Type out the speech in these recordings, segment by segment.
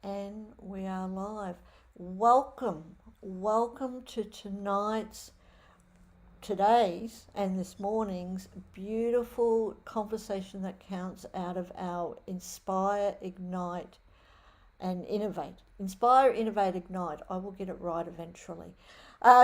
And we are live. Welcome to today's and this morning's beautiful conversation that counts out of our Inspire, Ignite, and Innovate. Inspire, Innovate, Ignite. I will get it right eventually.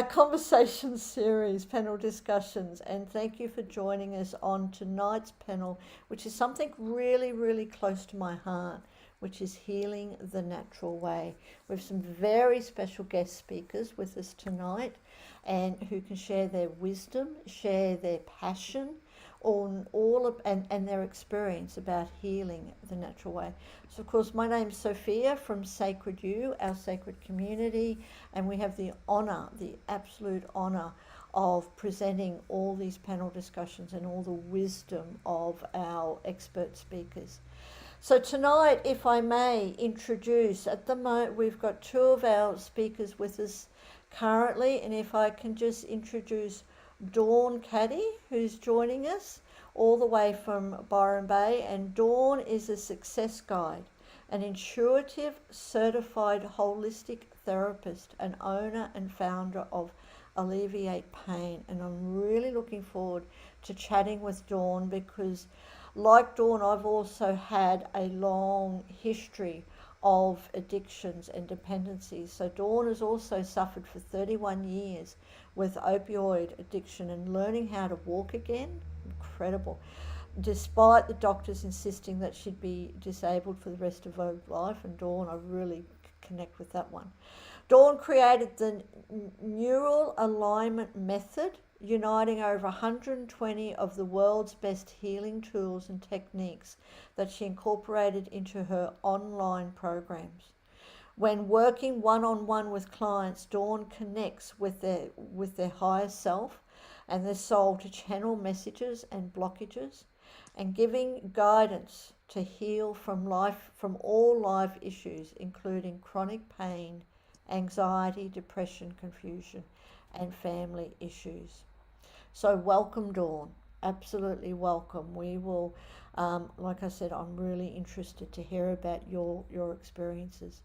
Conversation series, panel discussions, and thank you for joining us on tonight's panel, which is something really, really close to my heart, which is healing the natural way. We have some very special guest speakers with us tonight and who can share their wisdom, share their passion on all of and their experience about healing the natural way. So of course my name's Sophia from Sacred You, our sacred community, and we have the honor, the absolute honor of presenting all these panel discussions and all the wisdom of our expert speakers. So tonight, if I may introduce, at the moment we've got two of our speakers with us currently, and if I can just introduce Dawn Caddy, who's joining us all the way from Byron Bay. And Dawn is a success guide, an intuitive certified holistic therapist, and owner and founder of Alleviate Pain. And I'm really looking forward to chatting with Dawn because, like Dawn, I've also had a long history of addictions and dependencies. So Dawn has also suffered for 31 years with opioid addiction and learning how to walk again. Incredible. Despite the doctors insisting that she'd be disabled for the rest of her life, and Dawn, I really connect with that one. Dawn created the neural alignment method, uniting over 120 of the world's best healing tools and techniques that she incorporated into her online programs. When working one-on-one with clients, Dawn connects with their higher self and their soul to channel messages and blockages, and giving guidance to heal from all life issues, including chronic pain, anxiety, depression, confusion, and family issues. So welcome, Dawn. Absolutely welcome. We will, like I said, I'm really interested to hear about your experiences.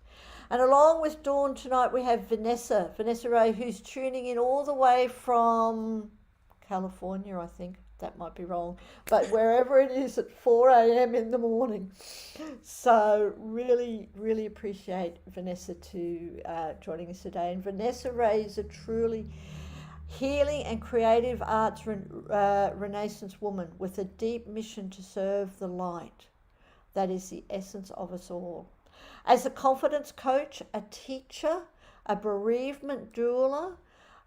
And along with Dawn tonight, we have Vanessa Ray, who's tuning in all the way from California, I think. That might be wrong, but wherever it is at 4 a.m. in the morning. So really, really appreciate Vanessa joining us today. And Vanessa Ray is a truly healing and creative arts renaissance woman with a deep mission to serve the light. That is the essence of us all. As a confidence coach, a teacher, a bereavement doula,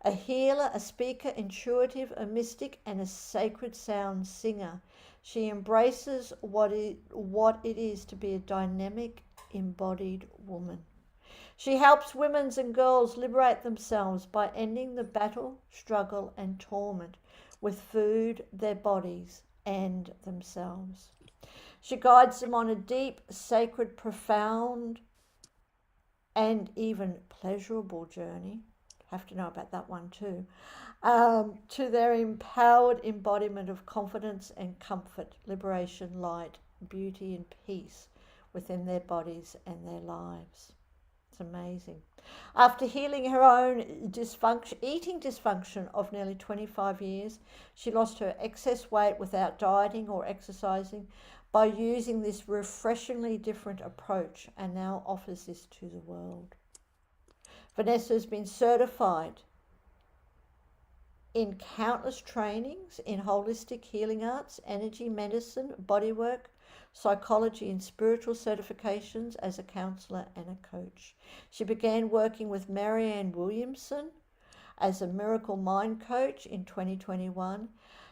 a healer, a speaker, intuitive, a mystic, and a sacred sound singer, she embraces what it is to be a dynamic, embodied woman. She helps women and girls liberate themselves by ending the battle, struggle, and torment with food, their bodies, and themselves. She guides them on a deep, sacred, profound, and even pleasurable journey. Have to know about that one too. To their empowered embodiment of confidence and comfort, liberation, light, beauty, and peace within their bodies and their lives. It's amazing. After healing her own eating dysfunction of nearly 25 years, she lost her excess weight without dieting or exercising by using this refreshingly different approach, and now offers this to the world. Vanessa has been certified in countless trainings in holistic healing arts, energy medicine, bodywork, psychology, and spiritual certifications as a counselor and a coach. She began working with Marianne Williamson as a miracle mind coach in 2021,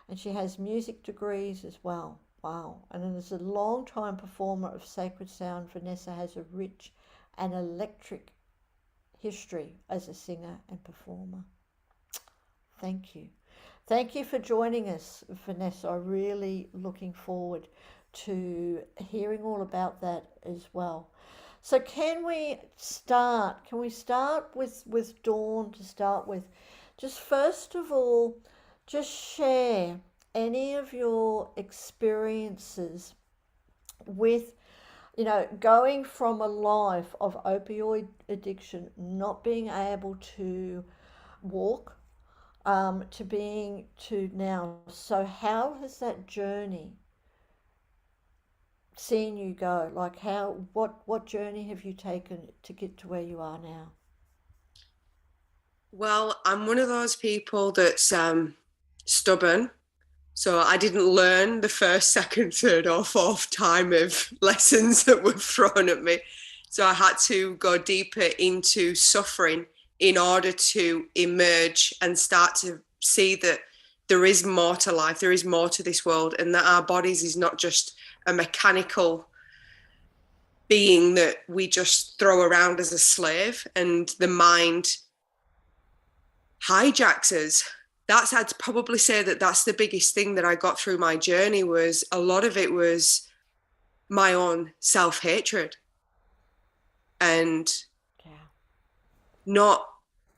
and she has music degrees as well. Wow. And as a long-time performer of sacred sound, Vanessa has a rich and electric history as a singer and performer. Thank you. Thank you for joining us, Vanessa. I'm really looking forward to hearing all about that as well. So can we start with Dawn to start with? Just first of all, just share any of your experiences with You know, going from a life of opioid addiction, not being able to walk, to being to now. So, how has that journey seen you go? Like, what journey have you taken to get to where you are now? Well, I'm one of those people that's stubborn. So I didn't learn the first, second, third, or fourth time of lessons that were thrown at me. So I had to go deeper into suffering in order to emerge and start to see that there is more to life, there is more to this world, and that our bodies is not just a mechanical being that we just throw around as a slave, and the mind hijacks us. I'd probably say that that's the biggest thing that I got through my journey. Was a lot of it was my own self-hatred and Yeah. not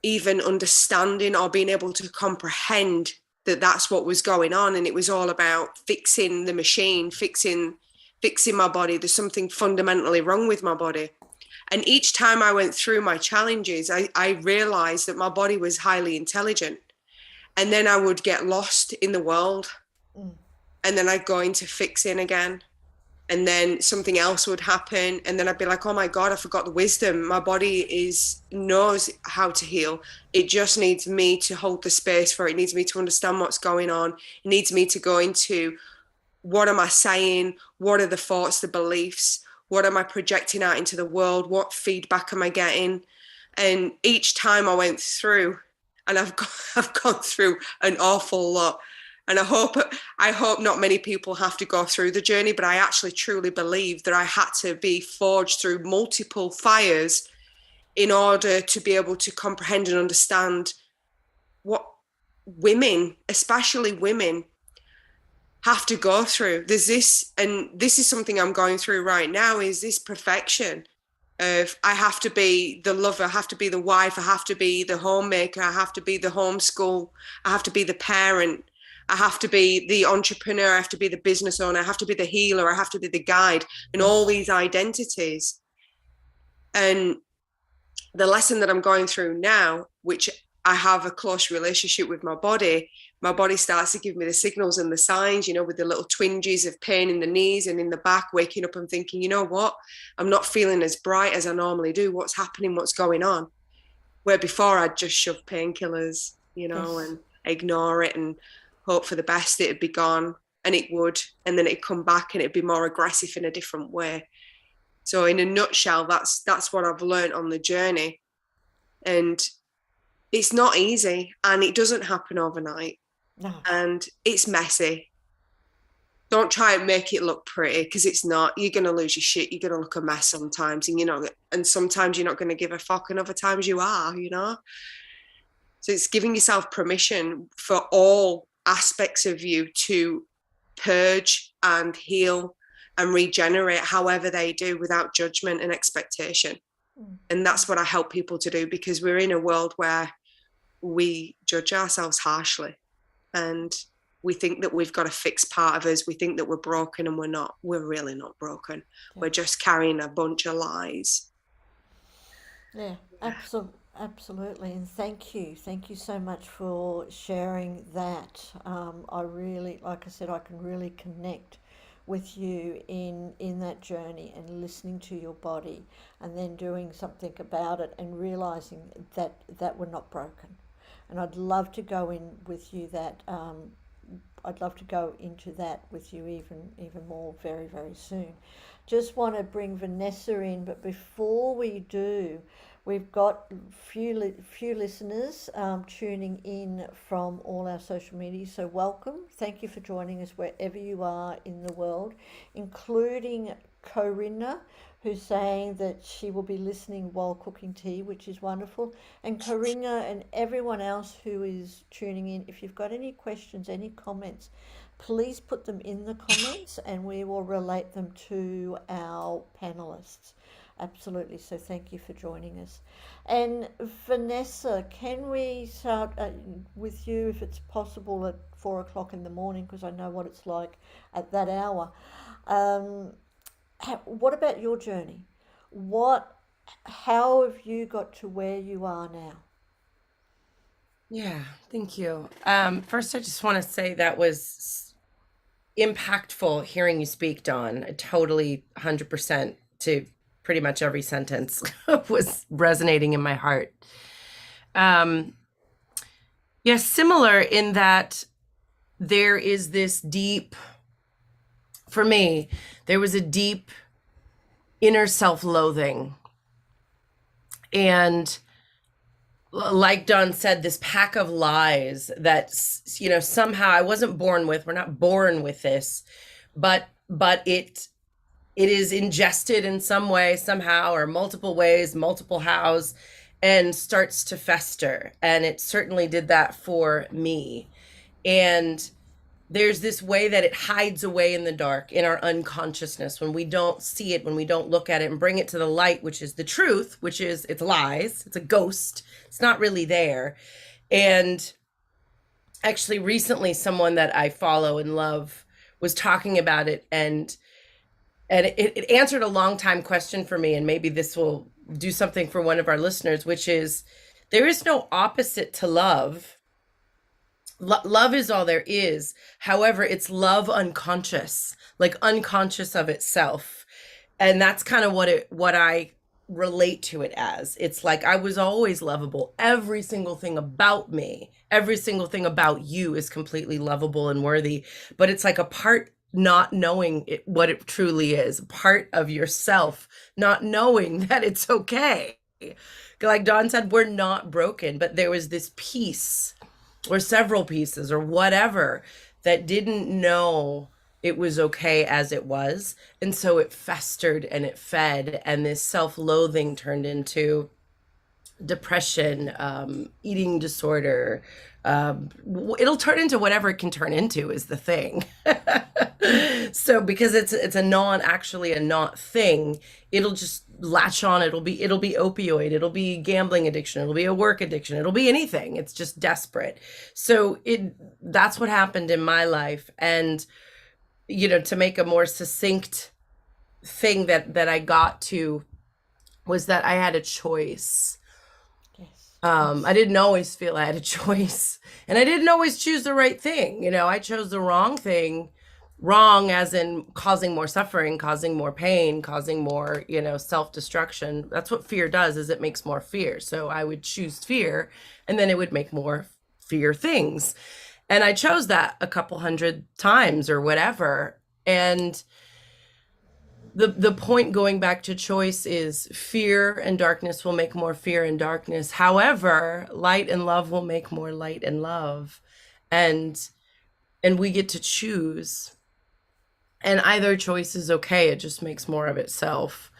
even understanding or being able to comprehend that that's what was going on. And it was all about fixing the machine, fixing my body. There's something fundamentally wrong with my body. And each time I went through my challenges, I realized that my body was highly intelligent. And then I would get lost in the world, Mm. and then I'd go into fixing again, and then something else would happen, and then I'd be like, oh my god, I forgot the wisdom. My body is knows how to heal. It just needs me to hold the space for it. It needs me to understand what's going on. It needs me to go into, what am I saying, what are the thoughts, the beliefs, what am I projecting out into the world, what feedback am I getting. And each time I went through, and I've gone through an awful lot, and I hope not many people have to go through the journey, but I actually truly believe that I had to be forged through multiple fires in order to be able to comprehend and understand what women, especially women, have to go through. There's this, and this is something I'm going through right now, is this perfection of, I have to be the lover, I have to be the wife, I have to be the homemaker, I have to be the homeschool, I have to be the parent, I have to be the entrepreneur, I have to be the business owner, I have to be the healer, I have to be the guide, and all Yes. these identities. And the lesson that I'm going through now, which I have a close relationship with my body starts to give me the signals and the signs, with the little twinges of pain in the knees and in the back, waking up and thinking, you know what? I'm not feeling as bright as I normally do. What's happening? What's going on? Where before I'd just shove painkillers, Yes. and ignore it and hope for the best, it'd be gone, and it would. And then it'd come back and it'd be more aggressive in a different way. So in a nutshell, that's what I've learned on the journey. And it's not easy, and it doesn't happen overnight, No. and it's messy. Don't try and make it look pretty, because it's not. You're going to lose your shit. You're going to look a mess sometimes, and sometimes you're not going to give a fuck, and other times you are. So it's giving yourself permission for all aspects of you to purge and heal and regenerate however they do, without judgment and expectation. Mm. And that's what I help people to do, because we're in a world where we judge ourselves harshly, and we think that we've got to fix part of us. We think that we're broken, and we're not. We're really not broken. Yeah. We're just carrying a bunch of lies. Yeah. Absolutely. And thank you so much for sharing that. I really, like I said, I can really connect with you in that journey and listening to your body, and then doing something about it and realizing that we're not broken. And I'd love to go in with you that I'd love to go into that with you even more very very soon. Just want to bring Vanessa in, but before we do, we've got few listeners tuning in from all our social media. So welcome, thank you for joining us wherever you are in the world, including Corinna, who's saying that she will be listening while cooking tea, which is wonderful. And Corinna and everyone else who is tuning in, if you've got any questions, any comments, please put them in the comments and we will relate them to our panelists. Absolutely. So thank you for joining us. And Vanessa, can we start with you if it's possible at 4 o'clock in the morning, because I know what it's like at that hour. Um, what about your journey? What, how have you got to where you are now? Yeah, thank you. First, I just want to say that was impactful hearing you speak, Dawn. I totally 100% to pretty much every sentence was resonating in my heart. Um, yeah, similar in that there is this deep, for me, there was a deep inner self-loathing. And like Don said, this pack of lies that, somehow I wasn't born with. We're not born with this, but it is ingested in some way, somehow, or multiple ways, multiple hows, and starts to fester. And it certainly did that for me. And there's this way that it hides away in the dark, in our unconsciousness, when we don't see it, when we don't look at it and bring it to the light, which is the truth, which is it's lies, it's a ghost, it's not really there. And actually recently someone that I follow and love was talking about it, and it answered a long time question for me, and maybe this will do something for one of our listeners, which is there is no opposite to love. Love is all there is. However, it's love unconscious, like unconscious of itself. And that's kind of what I relate to it as. It's like I was always lovable. Every single thing about me, every single thing about you is completely lovable and worthy. But it's like a part not knowing what it truly is, part of yourself not knowing that it's okay. Like Dawn said, we're not broken, but there was this piece or several pieces or whatever that didn't know it was okay as it was. And so it festered and it fed, and this self-loathing turned into depression, eating disorder. It'll turn into whatever it can turn into is the thing. So because it's a non actually a not thing, it'll just latch on. It'll be opioid, it'll be gambling addiction, it'll be a work addiction, it'll be anything. It's just desperate. So that's what happened in my life. And to make a more succinct thing that I got to was that I had a choice. Yes. I didn't always feel I had a choice, and I didn't always choose the right thing. I chose the wrong thing, wrong as in causing more suffering, causing more pain, causing more, self-destruction. That's what fear does, is it makes more fear. So I would choose fear, and then it would make more fear things. And I chose that a couple hundred times or whatever. And the point, going back to choice, is fear and darkness will make more fear and darkness. However, light and love will make more light and love. And we get to choose. And either choice is okay. It just makes more of itself.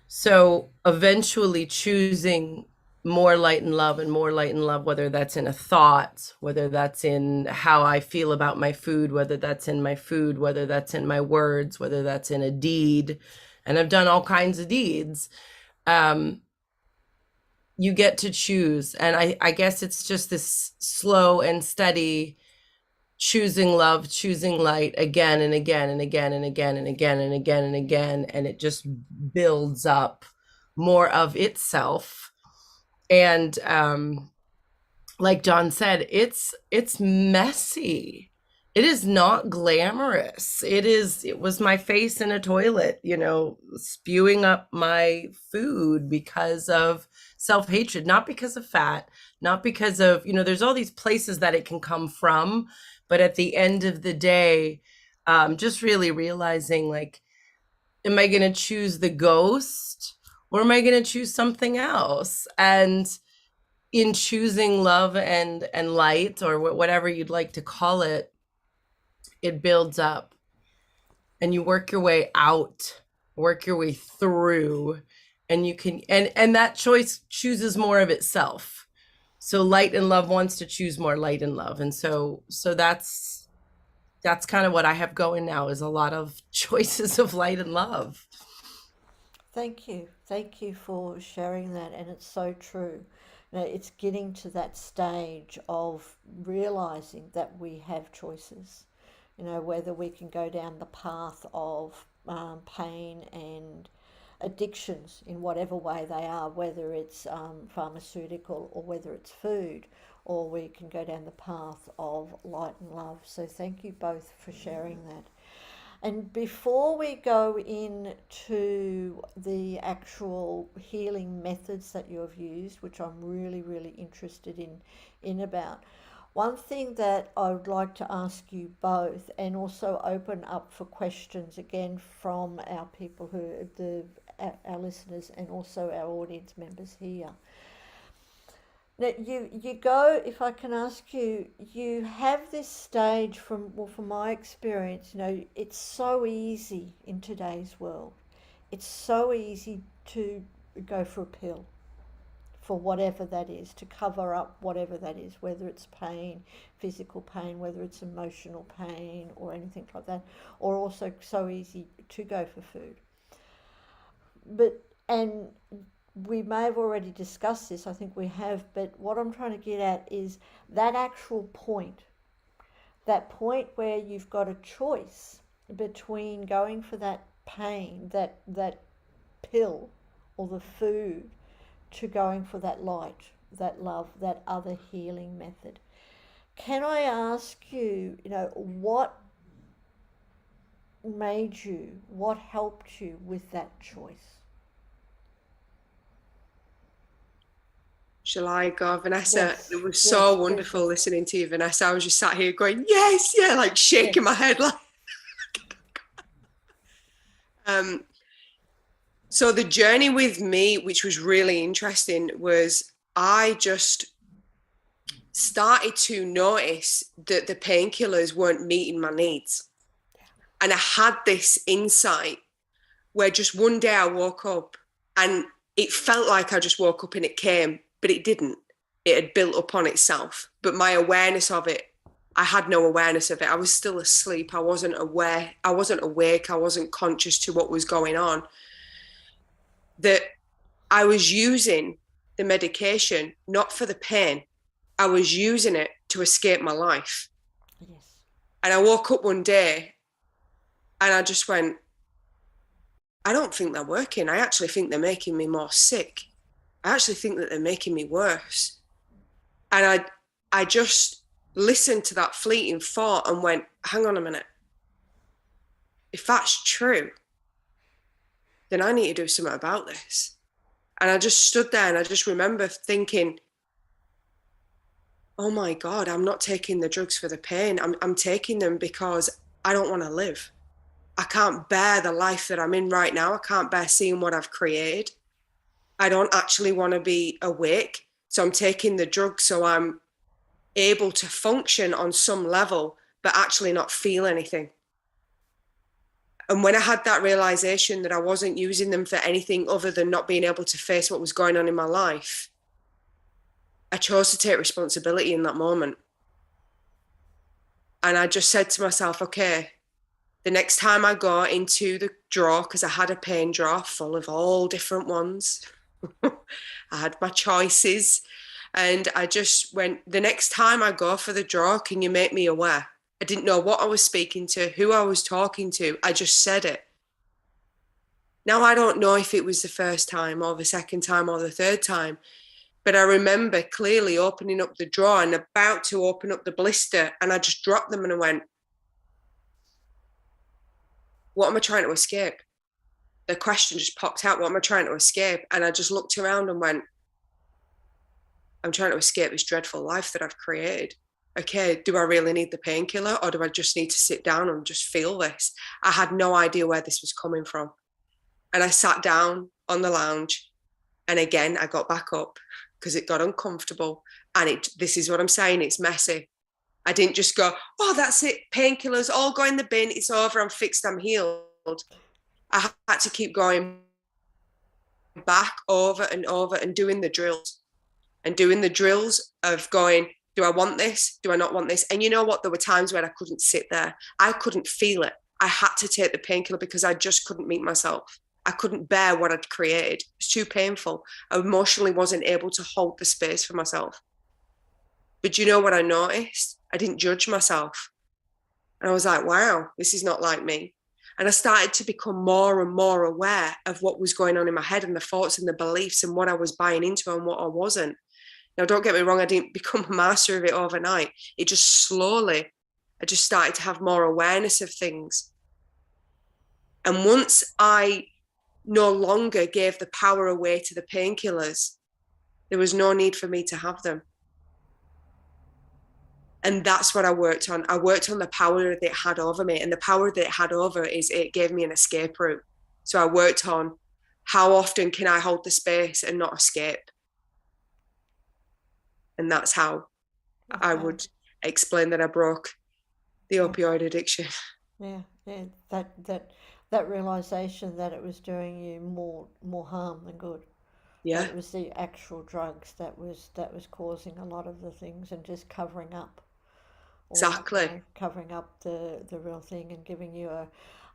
So eventually choosing more light and love, and more light and love, whether that's in a thought, whether that's in how I feel about my food, whether that's in my food, whether that's in my words, whether that's in a deed. And I've done all kinds of deeds. You get to choose. And I guess it's just this slow and steady choosing love, choosing light again and again and again and again and again and again and again. And it just builds up more of itself. And like John said, it's messy. It is not glamorous. It was my face in a toilet, spewing up my food because of self-hatred, not because of fat, not because of, there's all these places that it can come from. But at the end of the day, just really realizing, like, am I going to choose the ghost, or am I going to choose something else? And in choosing love and light, or whatever you'd like to call it, it builds up, and you work your way out, work your way through, and you can, and that choice chooses more of itself. So light and love wants to choose more light and love. And so that's kind of what I have going now, is a lot of choices of light and love. Thank you. Thank you for sharing that. And it's so true. It's getting to that stage of realizing that we have choices, whether we can go down the path of pain and addictions in whatever way they are, whether it's pharmaceutical or whether it's food, or we can go down the path of light and love. So thank you both for sharing that. And before we go into the actual healing methods that you have used, which I'm really, really interested in about, one thing that I would like to ask you both, and also open up for questions again from our people our listeners, and also our audience members here. Now you go, if I can ask you, you have this stage from my experience, it's so easy in today's world. It's so easy to go for a pill, for whatever that is, to cover up whatever that is, whether it's pain, physical pain, whether it's emotional pain or anything like that, or also so easy to go for food. And we may have already discussed this, I think we have, but what I'm trying to get at is that actual point, that point where you've got a choice between going for that pain, that pill or the food, to going for that light, that love, that other healing method. Can I ask you, what made you, what helped you with that choice? Shall I go, Vanessa? Yes, It was so wonderful listening to you, Vanessa. I was just sat here going, yes, yeah, like shaking my head like. So the journey with me, which was really interesting, was I just started to notice that the painkillers weren't meeting my needs. And I had this insight where just one day I woke up and it felt like I just woke up and it came, but it didn't. It had built up on itself. But my awareness of it, I had no awareness of it. I was still asleep. I wasn't aware. I wasn't awake. I wasn't conscious to what was going on. That I was using the medication not for the pain. I was using it to escape my life. Yes. And I woke up one day and I just went, I don't think they're working. I actually think they're making me more sick. I actually think that they're making me worse. And I just listened to that fleeting thought and went, hang on a minute. If that's true, then I need to do something about this. And I just stood there and I just remember thinking, oh my God, I'm not taking the drugs for the pain. I'm taking them because I don't want to live. I can't bear the life that I'm in right now. I can't bear seeing what I've created. I don't actually want to be awake. So I'm taking the drugs so I'm able to function on some level, but actually not feel anything. And when I had that realization that I wasn't using them for anything other than not being able to face what was going on in my life, I chose to take responsibility in that moment. And I just said to myself, okay, the next time I go into the drawer, because I had a pain drawer full of all different ones, I had my choices, and I just went, the next time I go for the drawer, can you make me aware? I didn't know what I was speaking to, who I was talking to. I just said it. Now, I don't know if it was the first time or the second time or the third time, but I remember clearly opening up the drawer and about to open up the blister, and I just dropped them and I went, what am I trying to escape? The question just popped out, what am I trying to escape? And I just looked around and went, I'm trying to escape this dreadful life that I've created. Okay, do I really need the painkiller, or do I just need to sit down and just feel this? I had no idea where this was coming from. And I sat down on the lounge, and again, I got back up because it got uncomfortable. And this is what I'm saying, it's messy. I didn't just go, oh, that's it, painkillers, all go in the bin, it's over, I'm fixed, I'm healed. I had to keep going back over and over and doing the drills of going, do I want this? Do I not want this? And you know what? There were times where I couldn't sit there. I couldn't feel it. I had to take the painkiller because I just couldn't meet myself. I couldn't bear what I'd created. It was too painful. I emotionally wasn't able to hold the space for myself. But you know what I noticed? I didn't judge myself. And I was like, wow, this is not like me. And I started to become more and more aware of what was going on in my head and the thoughts and the beliefs and what I was buying into and what I wasn't. Now, don't get me wrong, I didn't become a master of it overnight. It just slowly, I just started to have more awareness of things. And once I no longer gave the power away to the painkillers, there was no need for me to have them. And that's what I worked on. I worked on the power that it had over me. And the power that it had over is it gave me an escape route. So I worked on how often can I hold the space and not escape? And that's how I would explain that I broke the opioid addiction. Yeah, yeah. That realization that it was doing you more harm than good. Yeah, That it was the actual drugs that was causing a lot of the things and just covering up, or exactly. covering up the real thing and giving you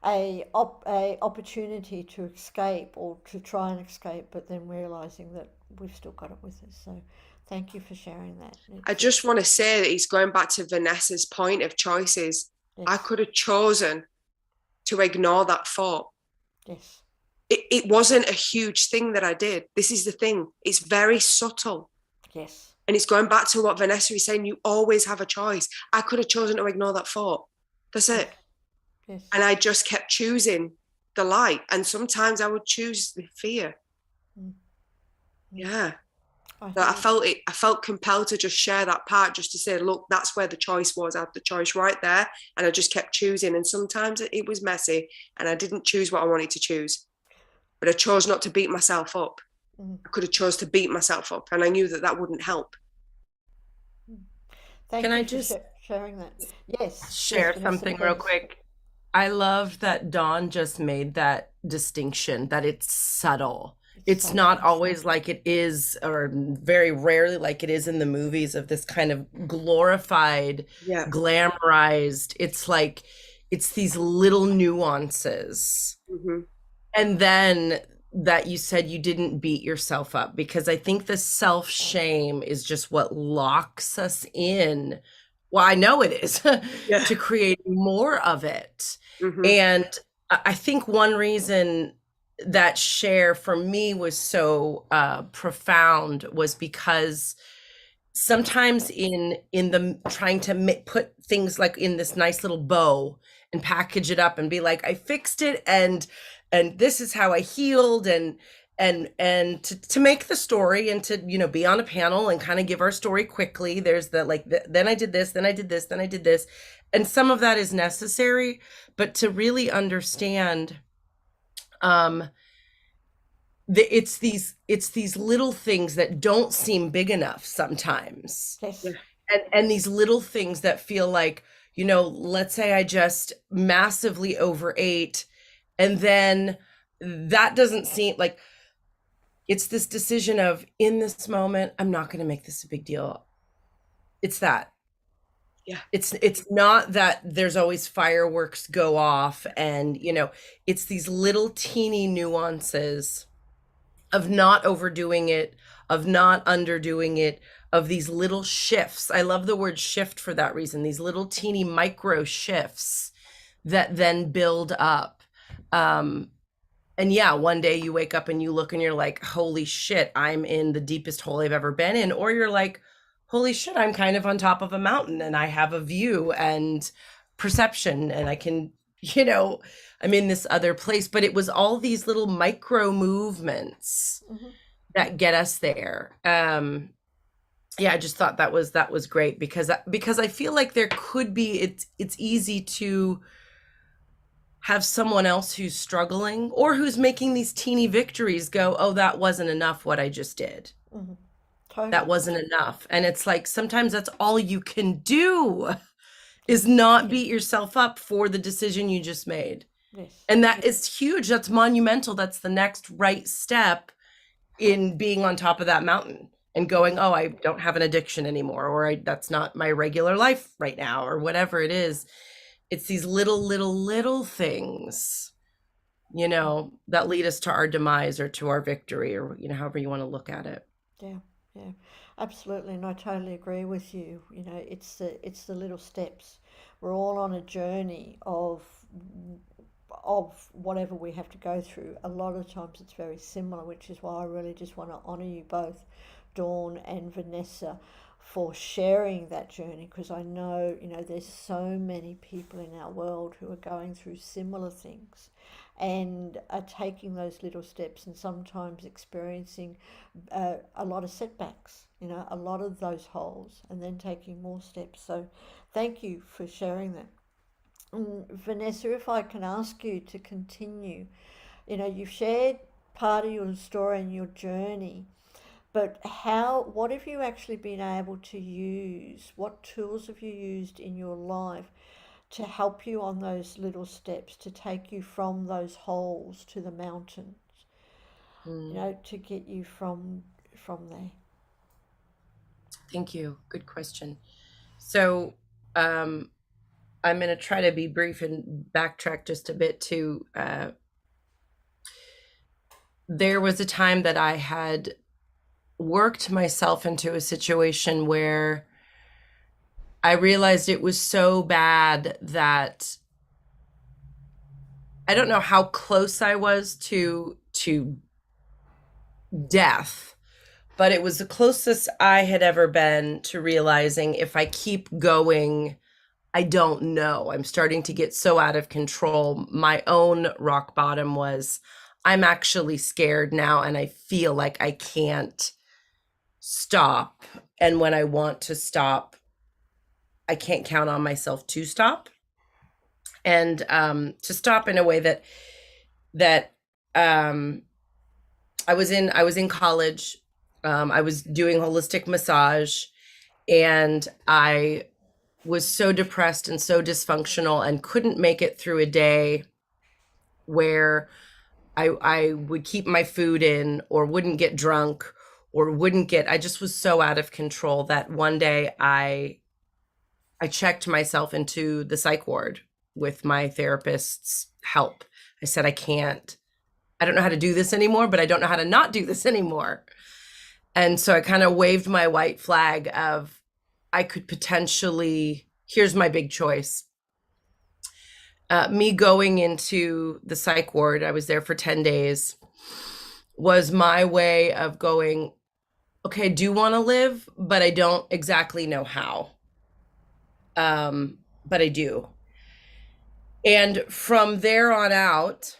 a opportunity to escape or to try and escape, but then realizing that we've still got it with us. So thank you for sharing that. I just want to say that he's going back to Vanessa's point of choices. Yes. I could have chosen to ignore that thought. Yes. It wasn't a huge thing that I did. This is the thing. It's very subtle. Yes. And it's going back to what Vanessa is saying. You always have a choice. I could have chosen to ignore that thought. That's it. Yes. And I just kept choosing the light. And sometimes I would choose the fear. Mm. Yeah. I felt compelled to just share that part, just to say, look, that's where the choice was. I had the choice right there. And I just kept choosing. And sometimes it was messy and I didn't choose what I wanted to choose. But I chose not to beat myself up. Mm. I could have chose to beat myself up. And I knew that that wouldn't help. Thank Can you I for just sharing that. Yes. share Vanessa, something real please. quick? I love that Dawn just made that distinction, that it's subtle. It's not always like it is, or very rarely like it is in the movies, of this kind of glorified, glamorized. It's like, it's these little nuances. Mm-hmm. And then that you said you didn't beat yourself up, because I think the self-shame is just what locks us in. Well, I know it is to create more of it. Mm-hmm. And I think one reason that share for me was so profound was because sometimes in the trying to put things like in this nice little bow and package it up and be like, I fixed it, and this is how I healed, and to make the story and to, you know, be on a panel and kind of give our story quickly. There's then I did this, then I did this, then I did this. And some of that is necessary, but to really understand, it's these little things that don't seem big enough sometimes. Yes. And these little things that feel like, you know, let's say I just massively overate, and then that doesn't seem like, it's this decision of, in this moment, I'm not going to make this a big deal. It's that. Yeah. It's not that there's always fireworks go off, and, you know, it's these little teeny nuances of not overdoing it, of not underdoing it, of these little shifts. I love the word shift for that reason. These little teeny micro shifts that then build up. And yeah, one day you wake up and you look and you're like, holy shit, I'm in the deepest hole I've ever been in. Or you're like, holy shit, I'm kind of on top of a mountain and I have a view and perception, and I can, you know, I'm in this other place. But it was all these little micro movements that get us there. Yeah, I just thought that was great, because I feel like there could be, it's easy to have someone else who's struggling or who's making these teeny victories go, oh, that wasn't enough what I just did. Mm-hmm. Totally. That wasn't enough. And it's like, sometimes that's all you can do, is not beat yourself up for the decision you just made. Yes. And that is huge. That's monumental. That's the next right step in being on top of that mountain and going, oh, I don't have an addiction anymore, or that's not my regular life right now, or whatever it is. It's these little things, you know, that lead us to our demise or to our victory, or, you know, however you want to look at it. Yeah, yeah, absolutely, and I totally agree with you. You know, it's the little steps. We're all on a journey of whatever we have to go through, a lot of times it's very similar, which is why I really just want to honour you both, Dawn and Vanessa, for sharing that journey, because I know, there's so many people in our world who are going through similar things and are taking those little steps and sometimes experiencing a lot of setbacks, a lot of those holes, and then taking more steps. So thank you for sharing that. Vanessa, if I can ask you to continue, you've shared part of your story and your journey, but what have you actually been able to use? What tools have you used in your life to help you on those little steps, to take you from those holes to the mountains, to get you from there? Thank you. Good question. So, I'm going to try to be brief and backtrack just a bit to, there was a time that I had worked myself into a situation where I realized it was so bad that I don't know how close I was to death, but it was the closest I had ever been to realizing if I keep going, I don't know. I'm starting to get so out of control. My own rock bottom was, I'm actually scared now and I feel like I can't stop. And when I want to stop, I can't count on myself to stop. And to stop in a way that I was in college. I was doing holistic massage, and I was so depressed and so dysfunctional and couldn't make it through a day where I would keep my food in or wouldn't get drunk or I just was so out of control that one day I checked myself into the psych ward with my therapist's help. I said, I don't know how to do this anymore, but I don't know how to not do this anymore. And so I kind of waved my white flag of, I could potentially, here's my big choice. Me going into the psych ward, I was there for 10 days, was my way of going, okay, I do want to live, but I don't exactly know how. But I do. And from there on out,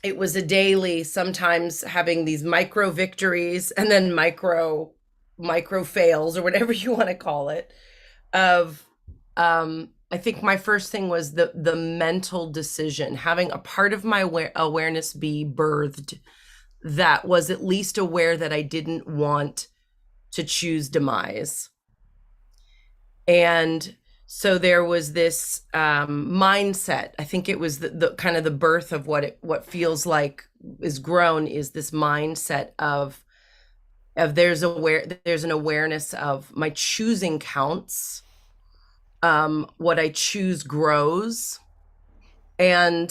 it was a daily, sometimes having these micro victories and then micro fails or whatever you want to call it, of I think my first thing was the mental decision, having a part of my awareness be birthed that was at least aware that I didn't want to choose demise. And so there was this mindset. I think it was the kind of the birth of what feels like is grown is this mindset of there's an awareness of my choosing counts. What I choose grows. And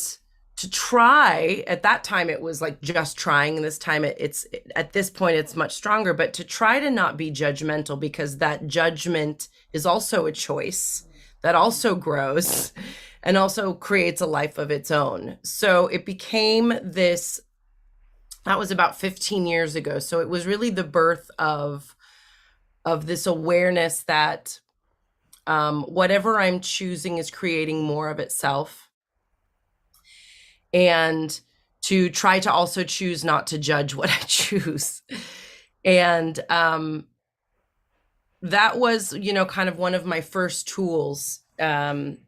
to try, at that time it was like just trying, and this time it's at this point it's much stronger, but to try to not be judgmental, because that judgment is also a choice that also grows and also creates a life of its own. So it became this, that was about 15 years ago. So it was really the birth of this awareness that whatever I'm choosing is creating more of itself. And to try to also choose not to judge what I choose. And that was, kind of one of my first tools in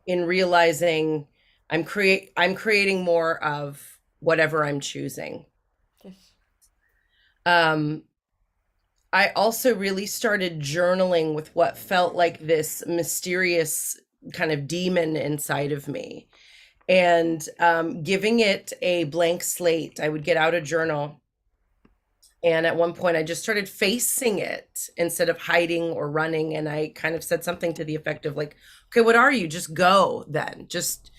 realizing I'm creating more of whatever I'm choosing. Yes. I also really started journaling with what felt like this mysterious kind of demon inside of me, and giving it a blank slate. I would get out a journal, and at one point I just started facing it instead of hiding or running. And I kind of said something to the effect of like, okay, what are you? Just go then. Just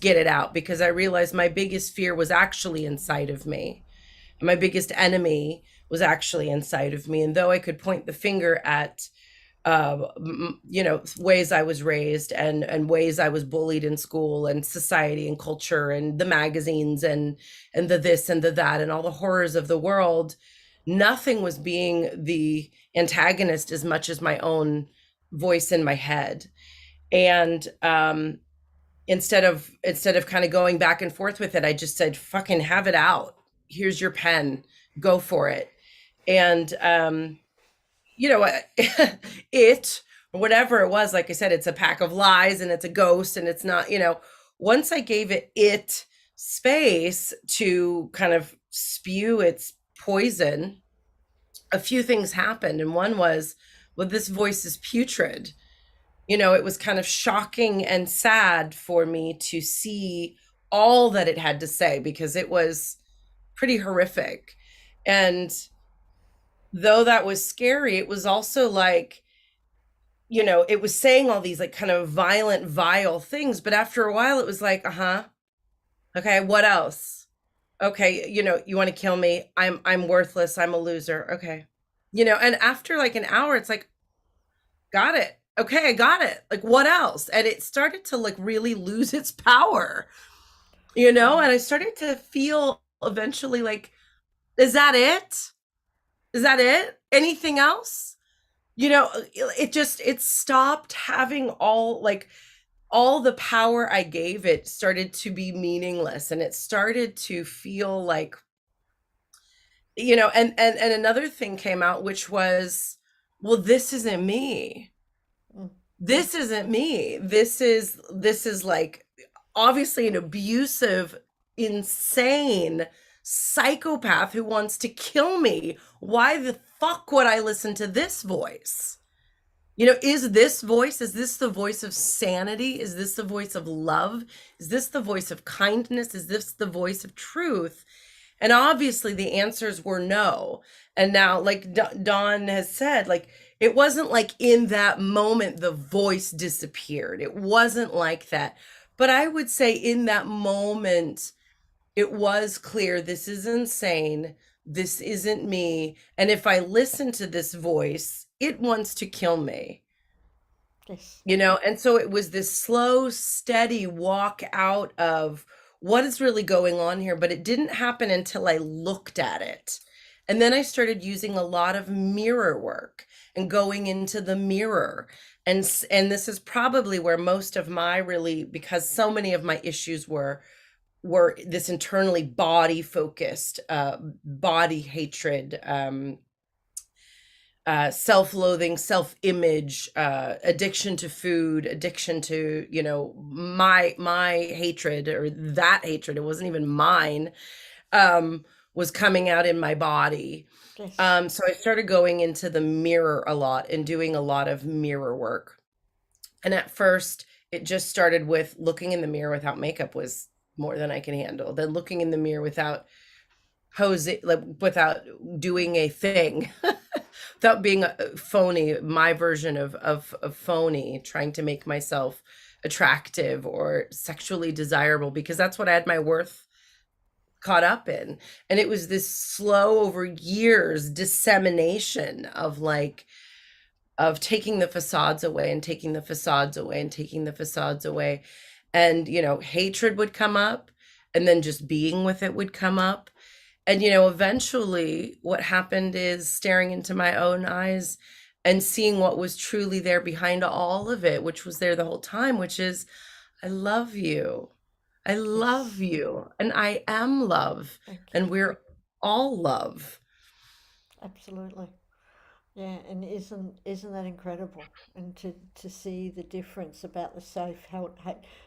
get it out. Because I realized my biggest fear was actually inside of me. My biggest enemy was actually inside of me. And though I could point the finger at ways I was raised, and ways I was bullied in school and society and culture and the magazines and the this and the that and all the horrors of the world. Nothing was being the antagonist as much as my own voice in my head. And instead of kind of going back and forth with it, I just said, fucking have it out. Here's your pen, go for it. And it, or whatever it was, like I said, it's a pack of lies and it's a ghost, and it's not, once I gave it space to kind of spew its poison, a few things happened. And one was, well, this voice is putrid. It was kind of shocking and sad for me to see all that it had to say, because it was pretty horrific. And though that was scary, it was also like, it was saying all these like kind of violent, vile things. But after a while, it was like, okay, what else? Okay, you want to kill me? I'm worthless. I'm a loser. Okay. And after like an hour, it's like, got it. Okay, I got it. Like, what else? And it started to like really lose its power, and I started to feel eventually like, is that it? Is that it? Anything else? It stopped having all the power I gave it started to be meaningless, and it started to feel like, and another thing came out, which was, well, this isn't me. This isn't me. This is like obviously an abusive, insane psychopath who wants to kill me. Why the fuck would I listen to this voice? Is this the voice of sanity? Is this the voice of love? Is this the voice of kindness? Is this the voice of truth? And obviously the answers were no. And now, like Dawn has said, like, it wasn't like in that moment the voice disappeared. It wasn't like that. But I would say in that moment, it was clear, this is insane. This isn't me. And if I listen to this voice, it wants to kill me. Yes. And so it was this slow, steady walk out of what is really going on here. But it didn't happen until I looked at it. And then I started using a lot of mirror work and going into the mirror. And this is probably where most of my because so many of my issues were this internally body focused, body hatred, self-loathing, self-image, addiction to food, addiction to, my hatred, or that hatred, it wasn't even mine, was coming out in my body. Yes. So I started going into the mirror a lot and doing a lot of mirror work. And at first it just started with looking in the mirror without makeup was more than I can handle. Then looking in the mirror without without doing a thing, without being a phony, my version of phony, trying to make myself attractive or sexually desirable, because that's what I had my worth caught up in. And it was this slow, over years, dissemination of taking the facades away and taking the facades away and taking the facades away. And, hatred would come up, and then just being with it would come up. And, eventually what happened is staring into my own eyes and seeing what was truly there behind all of it, which was there the whole time, which is, I love you. I love you. And I am love. And we're all love. Absolutely. Yeah, and isn't that incredible? And to see the difference about the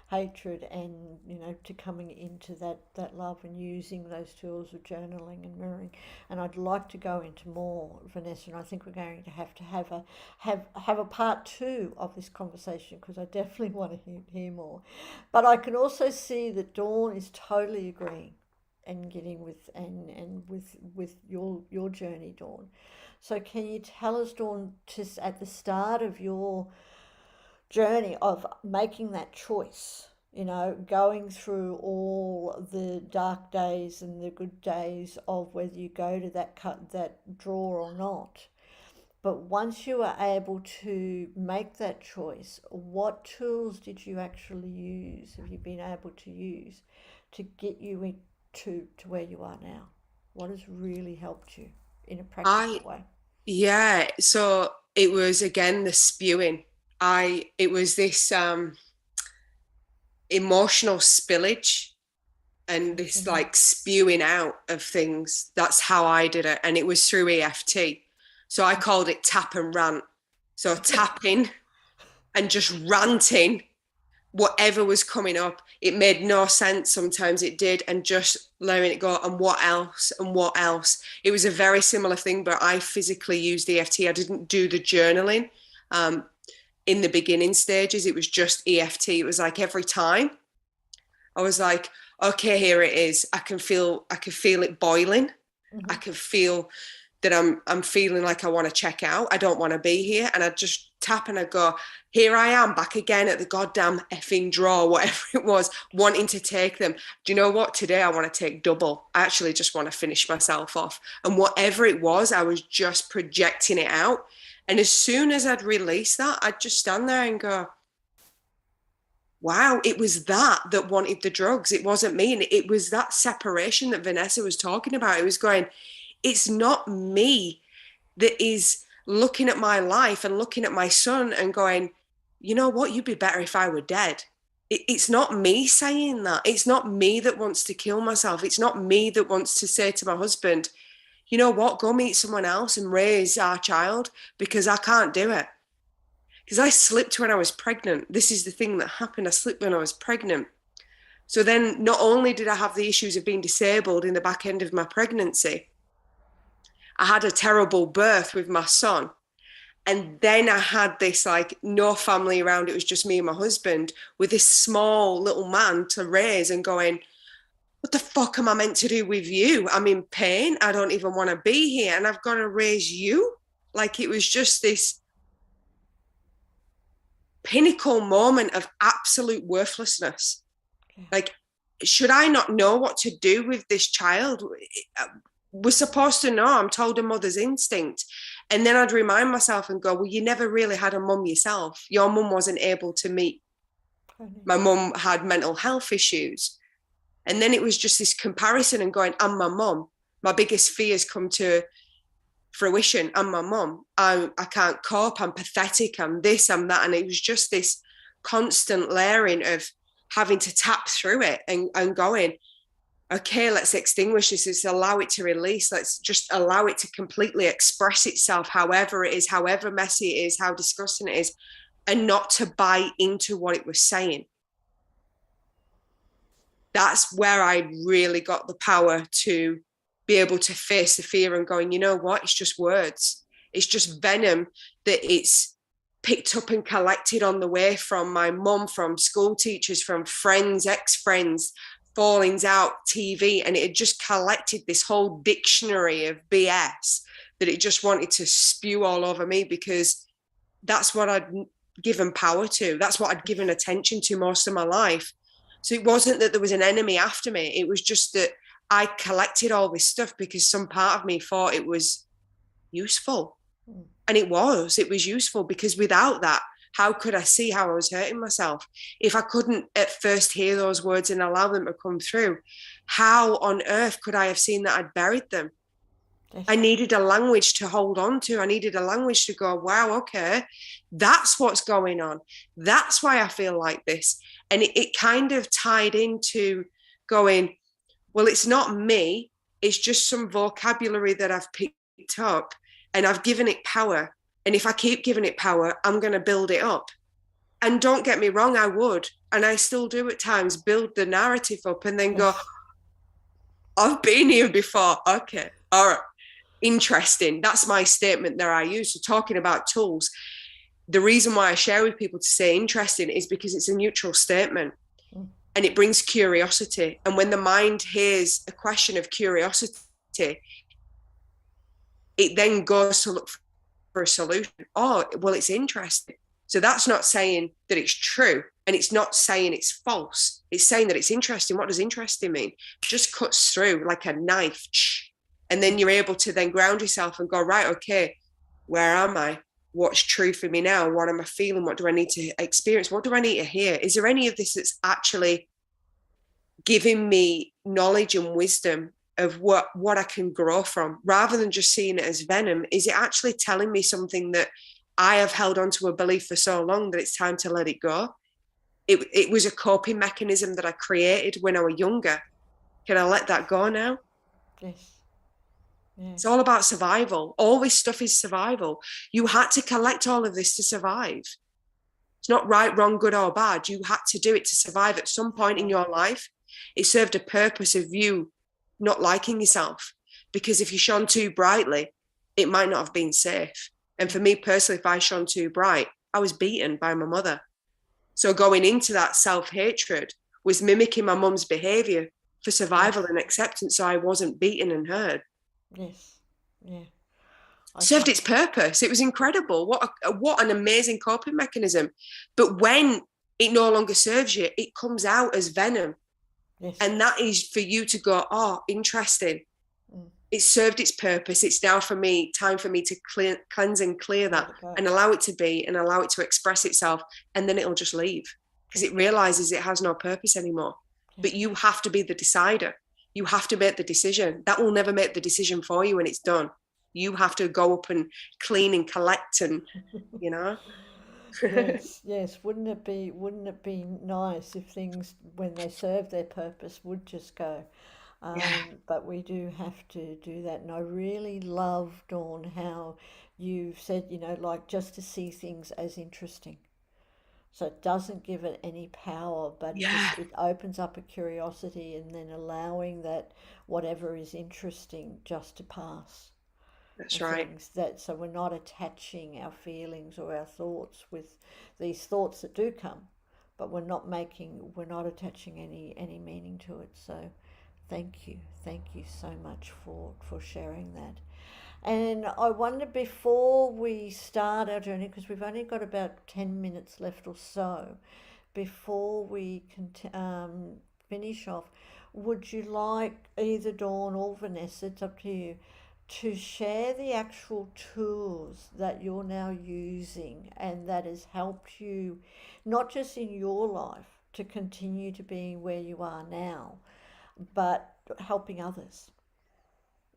hatred, and to coming into that love and using those tools of journaling and mirroring. And I'd like to go into more, Vanessa, and I think we're going to have a part two of this conversation, because I definitely want to hear more. But I can also see that Dawn is totally agreeing and getting with your journey, Dawn. So can you tell us, Dawn, just at the start of your journey of making that choice, going through all the dark days and the good days of whether you go to that drawer or not, But once you were able to make that choice, what tools did you actually use, have you been able to use to get you to where you are now? What has really helped you in a practical I way? Yeah, so it was again the spewing. It was this emotional spillage and this Mhm. like spewing out of things. That's how I did it. And it was through EFT. So I called it tap and rant. So tapping and just ranting whatever was coming up. It made no sense. Sometimes it did. And just letting it go. And what else? And what else? It was a very similar thing, but I physically used EFT. I didn't do the journaling. In the beginning stages, it was just EFT. It was like every time I was like, okay, here it is. I can feel it boiling. I Mhm. can feel that I'm feeling like I want to check out. I don't want to be here. And I just tap and I go, here I am back again at the goddamn effing drawer, whatever it was, wanting to take them. Do you know what? Today I want to take double. I actually just want to finish myself off. And whatever it was, I was just projecting it out. And as soon as I'd release that, I'd just stand there and go, wow, it was that wanted the drugs. It wasn't me. And it was that separation that Vanessa was talking about. It was going, it's not me that is looking at my life and looking at my son and going, you know what, you'd be better if I were dead. It's not me saying that. It's not me that wants to kill myself. It's not me that wants to say to my husband, you know what, go meet someone else and raise our child because I can't do it. Because I slipped when I was pregnant. This is the thing that happened. I slipped when I was pregnant. So then not only did I have the issues of being disabled in the back end of my pregnancy, I had a terrible birth with my son. And then I had this like no family around. It was just me and my husband with this small little man to raise and going, what the fuck am I meant to do with you? I'm in pain. I don't even want to be here. And I've got to raise you. Like it was just this pinnacle moment of absolute worthlessness. Okay. Like, should I not know what to do with this child? We're supposed to know. I'm told a mother's instinct. And then I'd remind myself and go, well, you never really had a mum yourself. Your mum wasn't able to meet. My mum had mental health issues. And then it was just this comparison and going, I'm my mum. My biggest fears come to fruition. I'm my mum. I can't cope. I'm pathetic. I'm this, I'm that. And it was just this constant layering of having to tap through it and going, okay, let's extinguish this. Let's allow it to release. Let's just allow it to completely express itself, however it is, however messy it is, how disgusting it is, and not to buy into what it was saying. That's where I really got the power to be able to face the fear and going, you know what? It's just words. It's just venom that it's picked up and collected on the way from my mum, from school teachers, from friends, ex-friends, fallings out, TV. And it had just collected this whole dictionary of BS that it just wanted to spew all over me because that's what I'd given power to. That's what I'd given attention to most of my life. So it wasn't that there was an enemy after me. It was just that I collected all this stuff because some part of me thought it was useful. And it was useful because without that, how could I see how I was hurting myself? If I couldn't at first hear those words and allow them to come through, how on earth could I have seen that I'd buried them? I needed a language to hold on to. I needed a language to go, wow, okay, that's what's going on. That's why I feel like this. And it kind of tied into going, well, it's not me. It's just some vocabulary that I've picked up and I've given it power. And if I keep giving it power, I'm going to build it up. And don't get me wrong, I would. And I still do at times build the narrative up and then go, I've been here before. Okay, all right. Interesting. That's my statement that I use. So talking about tools, the reason why I share with people to say interesting is because it's a neutral statement and it brings curiosity. And when the mind hears a question of curiosity, it then goes to look for a solution. Oh, well, it's interesting. So that's not saying that it's true and it's not saying it's false. It's saying that it's interesting. What does interesting mean? It just cuts through like a knife. And then you're able to then ground yourself and go, right, okay, where am I? What's true for me now? What am I feeling? What do I need to experience? What do I need to hear? Is there any of this that's actually giving me knowledge and wisdom of what I can grow from, rather than just seeing it as venom? Is it actually telling me something that I have held onto a belief for so long that it's time to let it go? It was a coping mechanism that I created when I was younger. Can I let that go now? Yes. Yeah. It's all about survival. All this stuff is survival. You had to collect all of this to survive. It's not right, wrong, good or bad. You had to do it to survive at some point in your life. It served a purpose of you not liking yourself, because if you shone too brightly, it might not have been safe. And for me personally, if I shone too bright, I was beaten by my mother. So going into that self-hatred was mimicking my mum's behavior for survival and acceptance, so I wasn't beaten and hurt. Yes. Yeah. Served its purpose. It was incredible. What an amazing coping mechanism. But when it no longer serves you, it comes out as venom. Yes. And that is for you to go, oh, interesting. It served its purpose. It's now time for me to cleanse and clear that and allow it to be and allow it to express itself. And then it'll just leave because it realizes it has no purpose anymore. But you have to be the decider. You have to make the decision. That will never make the decision for you when it's done. You have to go up and clean and collect and, you know. Yes. Wouldn't it be nice if things, when they serve their purpose, would just go? But we do have to do that. And I really love, Dawn, how you've said, like just to see things as interesting. So it doesn't give it any power, but it opens up a curiosity, and then allowing that whatever is interesting just to pass. That's right. So we're not attaching our feelings or our thoughts with these thoughts that do come, but we're not attaching any meaning to it. So thank you so much for sharing that. And I wonder, before we start our journey, because we've only got about 10 minutes left or so, before we can finish off, would you like either Dawn or Vanessa, it's up to you, to share the actual tools that you're now using and that has helped you, not just in your life to continue to be where you are now, but helping others?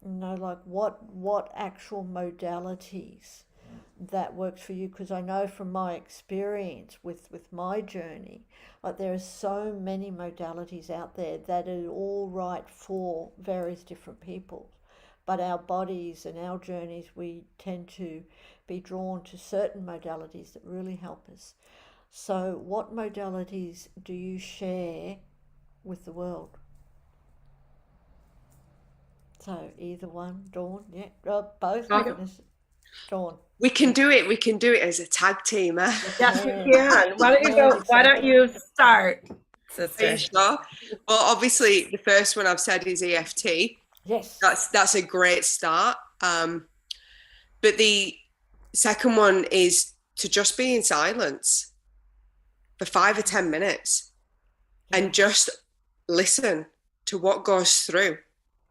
Like what actual modalities that works for you? Because I know from my experience with my journey, like there are so many modalities out there that are all right for various different people, but our bodies and our journeys, we tend to be drawn to certain modalities that really help us. So what modalities do you share with the world? So either one, Dawn, both. Dawn. We can do it. We can do it as a tag team. Yes, we can. Why don't you go? Why don't you start, sister? Are you sure? Well, obviously, the first one I've said is EFT. Yes. That's a great start. But the second one is to just be in silence for 5 or 10 minutes and just listen to what goes through.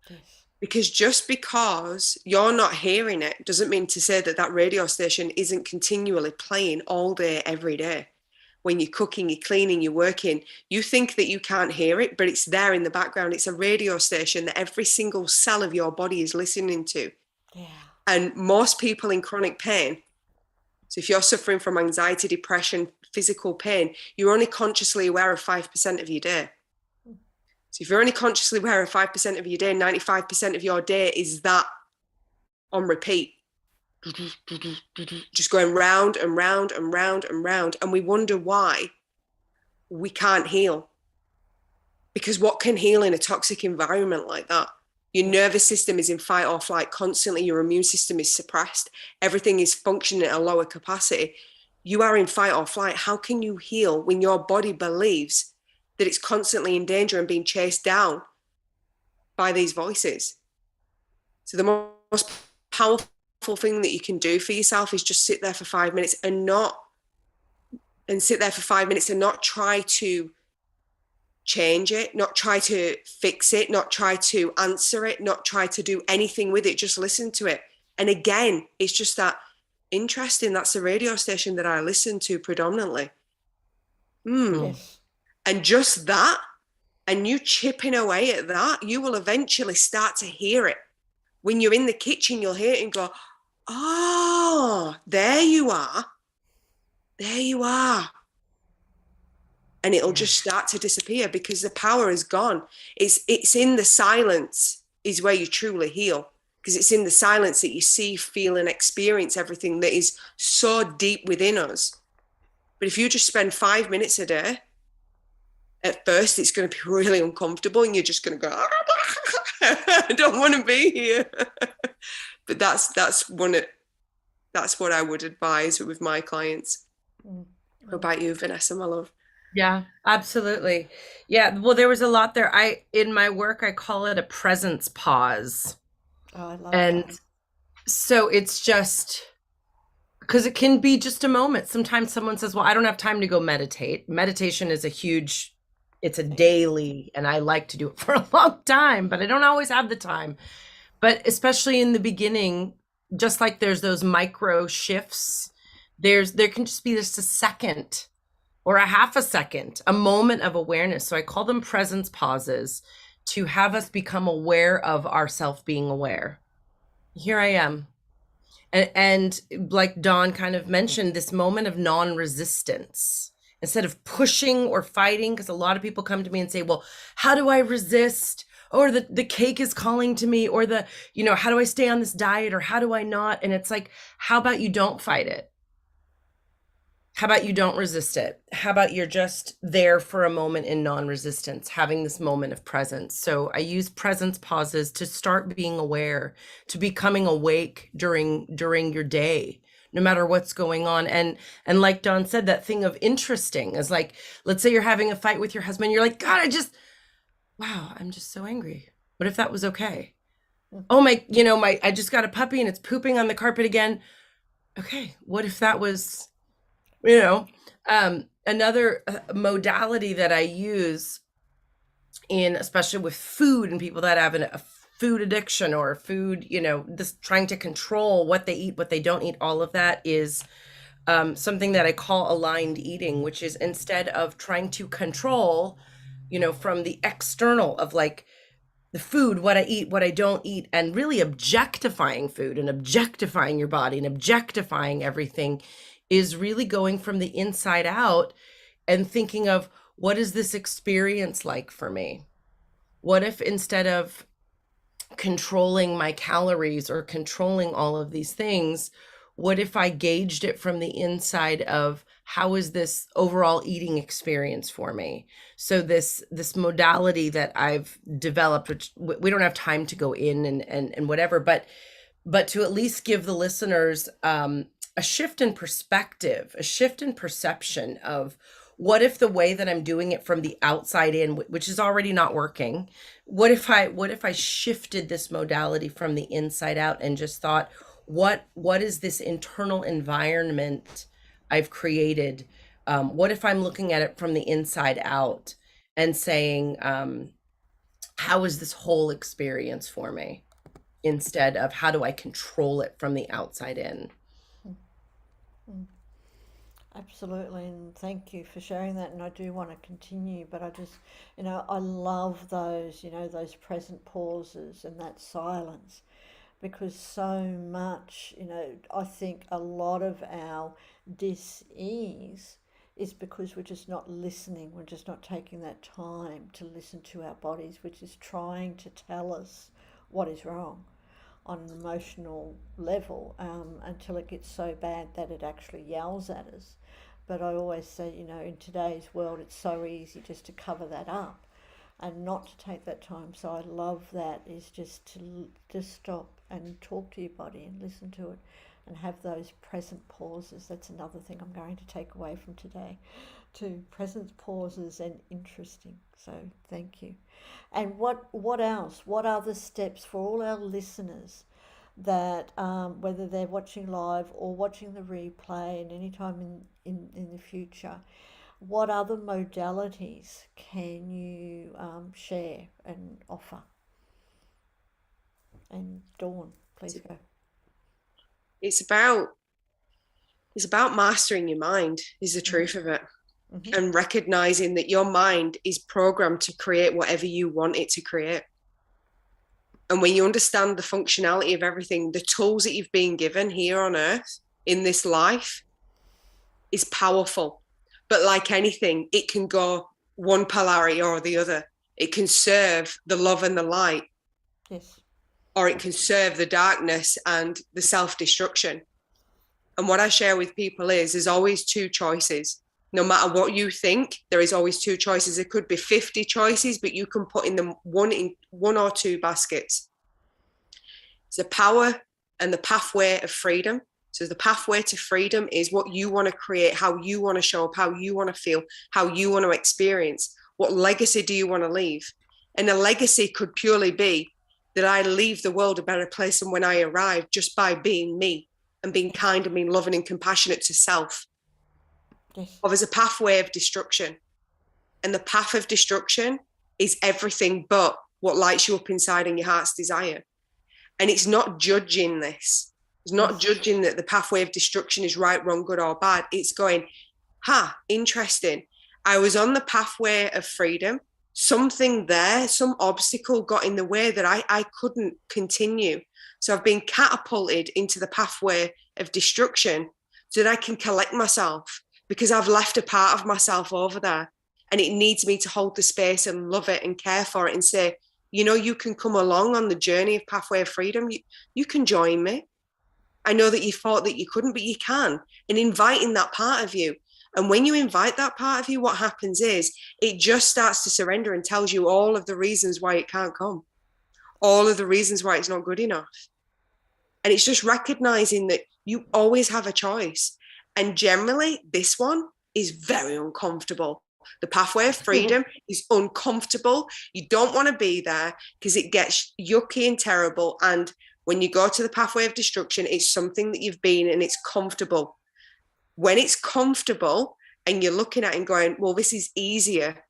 Yes. Because just because you're not hearing it doesn't mean to say that radio station isn't continually playing all day, every day. When you're cooking, you're cleaning, you're working, you think that you can't hear it, but it's there in the background. It's a radio station that every single cell of your body is listening to. Yeah. And most people in chronic pain, so if you're suffering from anxiety, depression, physical pain, you're only consciously aware of 5% of your day. So if you're only consciously aware of 5% of your day, 95% of your day is that on repeat. Just going round and round and round and round. And we wonder why we can't heal. Because what can heal in a toxic environment like that? Your nervous system is in fight or flight constantly. Your immune system is suppressed. Everything is functioning at a lower capacity. You are in fight or flight. How can you heal when your body believes that it's constantly in danger and being chased down by these voices? So the most powerful thing that you can do for yourself is just sit there for 5 minutes and not try to change it, not try to fix it, not try to answer it, not try to do anything with it. Just listen to it. And again, it's just that interesting. That's the radio station that I listen to predominantly. Yes. And just that, and you chipping away at that, you will eventually start to hear it. When you're in the kitchen, you'll hear it and go, oh, there you are. There you are. And it'll just start to disappear because the power is gone. It's in the silence is where you truly heal, because it's in the silence that you see, feel, and experience everything that is so deep within us. But if you just spend 5 minutes a day, at first it's going to be really uncomfortable and you're just going to go, I don't want to be here. But that's what I would advise with my clients. What about you, Vanessa, my love? Yeah, absolutely. Yeah, well, there was a lot there. In my work, I call it a presence pause. Oh, I love And that. so it's just because it can be just a moment. Sometimes someone says, well, I don't have time to go meditate. Meditation is it's a daily, and I like to do it for a long time, but I don't always have the time. But especially in the beginning, just like there's those micro shifts, there can just be just a second or a half a second, a moment of awareness. So I call them presence pauses to have us become aware of ourself being aware. Here I am. And like Dawn kind of mentioned, this moment of non-resistance, instead of pushing or fighting, because a lot of people come to me and say, well, how do I resist? Or the cake is calling to me, or how do I stay on this diet, or how do I not? And it's like, how about you don't fight it? How about you don't resist it? How about you're just there for a moment in non-resistance, having this moment of presence? So I use presence pauses to start being aware, to becoming awake during your day, no matter what's going on. And like Dawn said, that thing of interesting is like, let's say you're having a fight with your husband. You're like, God, I'm just so angry. What if that was okay? Oh I just got a puppy and it's pooping on the carpet again. Okay, what if that was, another modality that I use especially with food and people that have a food addiction or food, this trying to control what they eat, what they don't eat, all of that is something that I call aligned eating, which is instead of trying to control, from the external of like the food, what I eat, what I don't eat, and really objectifying food and objectifying your body and objectifying everything, is really going from the inside out and thinking of, what is this experience like for me? What if instead of controlling my calories or controlling all of these things, what if I gauged it from the inside of, how is this overall eating experience for me? So this modality that I've developed, which we don't have time to go in and whatever, but to at least give the listeners a shift in perspective, a shift in perception of, what if the way that I'm doing it from the outside in, which is already not working, what if I shifted this modality from the inside out and just thought, what is this internal environment I've created? What if I'm looking at it from the inside out and saying, how is this whole experience for me? Instead of, how do I control it from the outside in? Absolutely, and thank you for sharing that. And I do want to continue, but I just, I love those, those present pauses and that silence, because so much, I think a lot of our dis-ease is because we're just not listening. We're just not taking that time to listen to our bodies, which is trying to tell us what is wrong on an emotional level, until it gets so bad that it actually yells at us. But I always say, in today's world, it's so easy just to cover that up and not to take that time. So I love that, is just to just stop and talk to your body and listen to it and have those present pauses. That's another thing I'm going to take away from today, to present pauses and interesting. So thank you. And what else? What other steps for all our listeners that, whether they're watching live or watching the replay and any time in the future, what other modalities can you share and offer? And Dawn, please go. It's about It's about mastering your mind, is the truth of it. Mm-hmm. And recognizing that your mind is programmed to create whatever you want it to create. And when you understand the functionality of everything, the tools that you've been given here on earth in this life is powerful. But like anything, it can go one polarity or the other. It can serve the love and the light. Yes. Or it can serve the darkness and the self-destruction. And what I share with people is there's always two choices. No matter what you think, there is always two choices. It could be 50 choices, but you can put in them in one or two baskets. It's the power and the pathway of freedom. So the pathway to freedom is what you want to create, how you want to show up, how you want to feel, how you want to experience. What legacy do you want to leave? And a legacy could purely be that I leave the world a better place than when I arrived, just by being me and being kind and being loving and compassionate to self. Yes. Or there's a pathway of destruction. And the path of destruction is everything but what lights you up inside in your heart's desire. And it's not judging this. It's not judging that the pathway of destruction is right, wrong, good or bad. It's going, interesting. I was on the pathway of freedom. Something there, some obstacle got in the way that I couldn't continue. So I've been catapulted into the pathway of destruction so that I can collect myself, because I've left a part of myself over there and it needs me to hold the space and love it and care for it and say, you know, you can come along on the journey of pathway of freedom. You can join me. I know that you thought that you couldn't, but you can. And inviting that part of you. And when you invite that part of you, what happens is it just starts to surrender and tells you all of the reasons why it can't come, all of the reasons why it's not good enough. And it's just recognizing that you always have a choice. And generally, this one is very uncomfortable. The pathway of freedom is uncomfortable. You don't want to be there because it gets yucky and terrible. And when you go to the pathway of destruction, it's something that you've been and it's comfortable. When it's comfortable and you're looking at it and going, well, this is easier,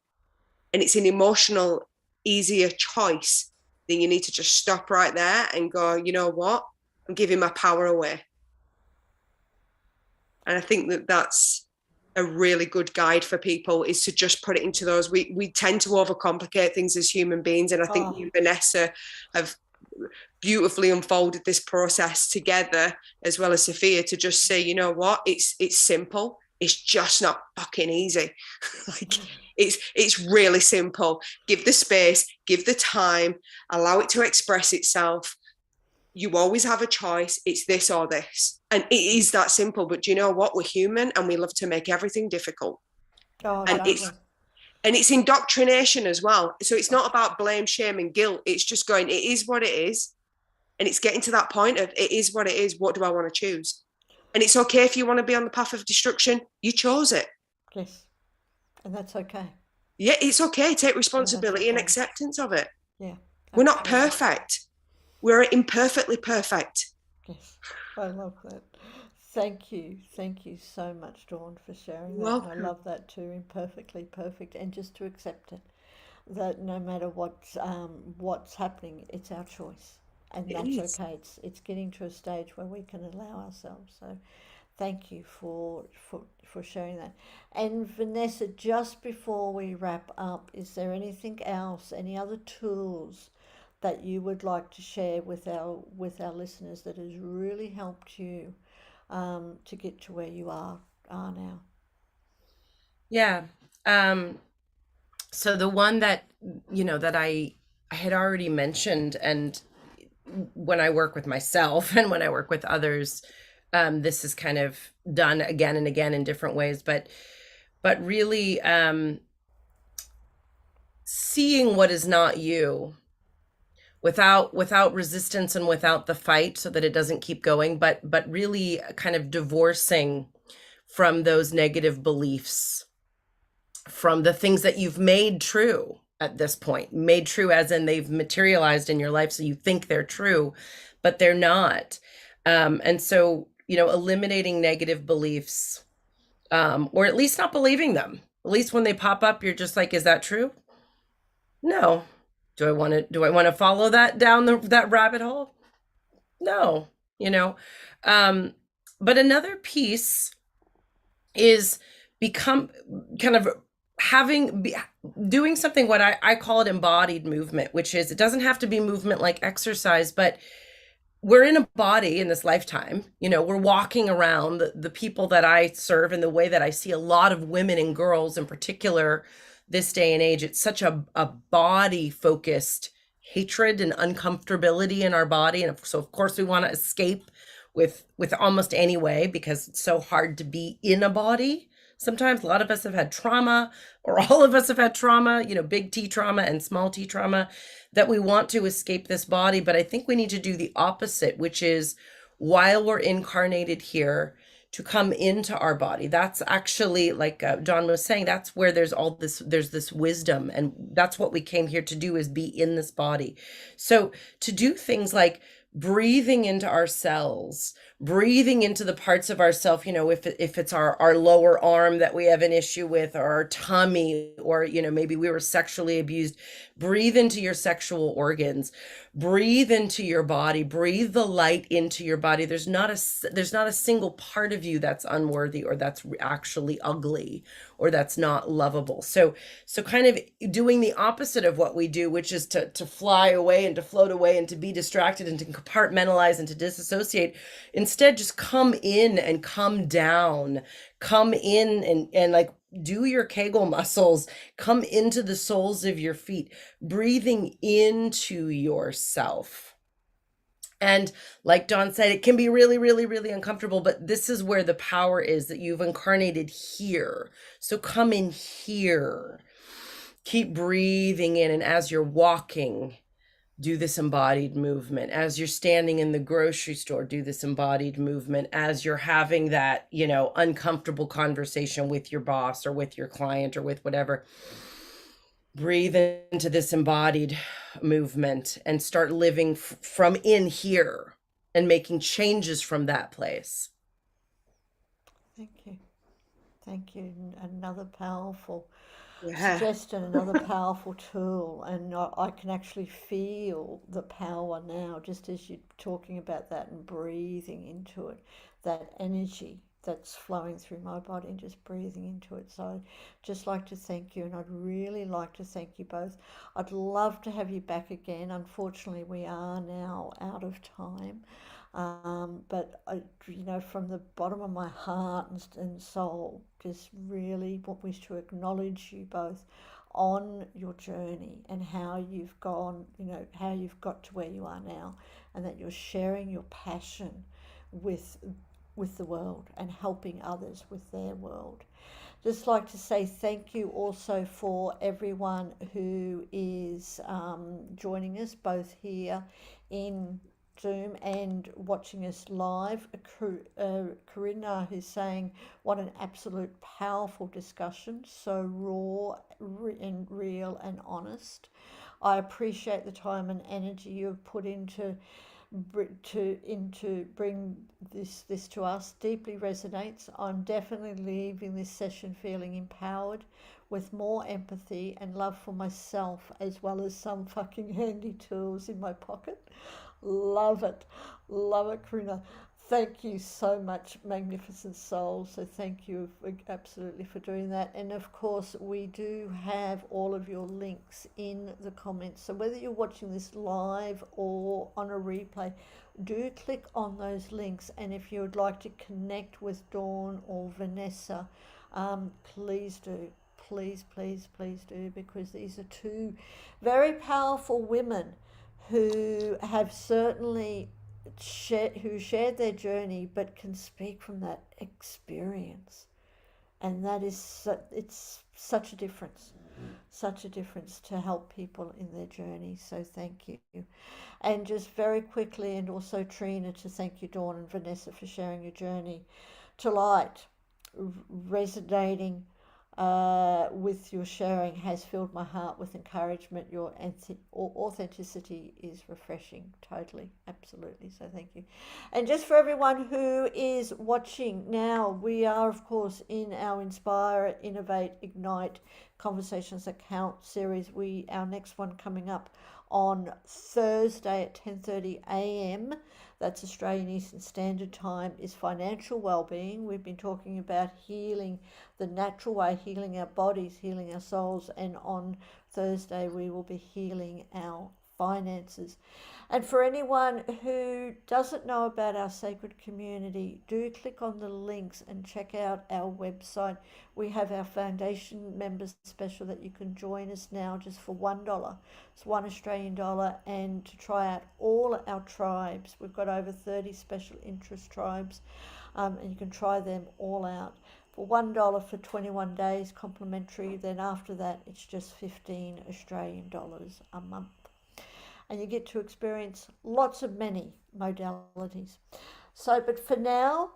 and it's an emotional, easier choice, then you need to just stop right there and go, you know what? I'm giving my power away. And I think that that's a really good guide for people, is to just put it into those. We tend to overcomplicate things as human beings. And I think you and Vanessa have beautifully unfolded this process together, as well as Sophia, to just say, you know what, it's simple. It's just not fucking easy. Like it's really simple. Give the space, give the time, allow it to express itself. You always have a choice. It's this or this. And it is that simple. But do you know what? We're human and we love to make everything difficult. And it's indoctrination as well. So it's not about blame, shame and guilt. It's just going, it is what it is. And it's getting to that point of, it is what it is. What do I want to choose? And it's okay if you want to be on the path of destruction. You chose it. Yes. And that's okay. Yeah, it's okay. Take responsibility and acceptance of it. Yeah. We're not perfect. We're imperfectly perfect. Yes, I love that. Thank you so much, Dawn, for sharing that. Welcome. I love that too. Imperfectly perfect, and just to accept it, that no matter what's happening, it's our choice, and that's okay. It's getting to a stage where we can allow ourselves. So, thank you for sharing that. And Vanessa, just before we wrap up, is there anything else? Any other tools that you would like to share with our listeners that has really helped you to get to where you are now? Yeah. So the one that, that I had already mentioned, and when I work with myself and when I work with others, this is kind of done again and again in different ways, but really seeing what is not you, without resistance and without the fight, so that it doesn't keep going, but really kind of divorcing from those negative beliefs, from the things that you've made true at this point, made true as in they've materialized in your life, so you think they're true, but they're not. And so, eliminating negative beliefs, or at least not believing them. At least when they pop up, you're just like, is that true? No. Do I want to follow that down that rabbit hole? No, But another piece is become kind of doing something, what I call it embodied movement, which is, it doesn't have to be movement like exercise, but we're in a body in this lifetime. We're walking around, the people that I serve, and the way that I see a lot of women and girls in particular this day and age, it's such a body focused hatred and uncomfortability in our body. And so of course we want to escape with almost any way, because it's so hard to be in a body. Sometimes a lot of us have had trauma, or all of us have had trauma, big T trauma and small T trauma, that we want to escape this body. But I think we need to do the opposite, which is, while we're incarnated here, to come into our body. That's actually, like John was saying, that's where there's this wisdom, and that's what we came here to do, is be in this body. So to do things like breathing into our cells, breathing into the parts of ourself, if it's our lower arm that we have an issue with, or our tummy, or maybe we were sexually abused, breathe into your sexual organs, breathe into your body, breathe the light into your body. There's not a single part of you that's unworthy, or that's actually ugly, or that's not lovable. So kind of doing the opposite of what we do, which is to fly away and to float away and to be distracted and to compartmentalize and to disassociate. Instead, just come in and come down, come in and like do your Kegel muscles, come into the soles of your feet, breathing into yourself. And like Dawn said, it can be really, really, really uncomfortable, but this is where the power is, that you've incarnated here. So come in here, keep breathing in. And as you're walking, do this embodied movement. As you're standing in the grocery store, do this embodied movement. As you're having that, uncomfortable conversation with your boss, or with your client, or with whatever, breathe into this embodied movement and start living from in here and making changes from that place. Thank you. Thank you. Another powerful Yeah. suggestion, another powerful tool. And I can actually feel the power now, just as you're talking about that and breathing into it, that energy that's flowing through my body, and just breathing into it. So I'd just like to thank you, and I'd really like to thank you both. I'd love to have you back again. Unfortunately, we are now out of time. But from the bottom of my heart and soul, just really wish to acknowledge you both on your journey, and how you've gone, how you've got to where you are now, and that you're sharing your passion with the world and helping others with their world. Just like to say thank you also for everyone who is joining us both here in Zoom and watching us live. Corinna, who's saying, what an absolute powerful discussion, so raw and real and honest. I appreciate the time and energy you have put into bring this to us. Deeply resonates. I'm definitely leaving this session feeling empowered, with more empathy and love for myself, as well as some fucking handy tools in my pocket. Love it, Karina. Thank you so much, magnificent soul. So thank you absolutely for doing that. And of course, we do have all of your links in the comments. So whether you're watching this live or on a replay, do click on those links. And if you would like to connect with Dawn or Vanessa, please do. Please, please, please do, because these are two very powerful women who have certainly shared their journey, but can speak from that experience. And that is, it's such a difference to help people in their journey. So thank you. And just very quickly, and also Trina, to thank you, Dawn and Vanessa, for sharing your journey to light. Resonating with your sharing has filled my heart with encouragement. Your authenticity is refreshing. Totally, absolutely. So thank you. And just for everyone who is watching now, we are of course in our Inspire, Innovate, Ignite Conversations That Count series. Our next one coming up on Thursday at 10:30 a.m. That's Australian Eastern Standard Time, is financial well-being. We've been talking about healing the natural way, healing our bodies, healing our souls, and on Thursday we will be healing our finances. And for anyone who doesn't know about our sacred community, do click on the links and check out our website. We have our foundation members special that you can join us now just for $1. It's $1 Australian, and to try out all our tribes. We've got over 30 special interest tribes, and you can try them all out for $1 for 21 days complimentary. Then after that, it's just $15 Australian a month. And you get to experience lots of many modalities. So, but for now,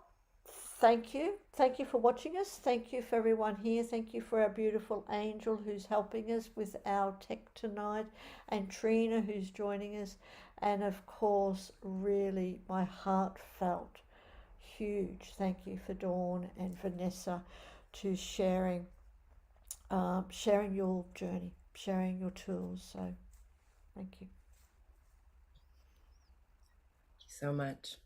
thank you. Thank you for watching us. Thank you for everyone here. Thank you for our beautiful Angel who's helping us with our tech tonight, and Trina who's joining us. And of course, really my heartfelt, huge thank you for Dawn and Vanessa to sharing your journey, sharing your tools. So thank you So much.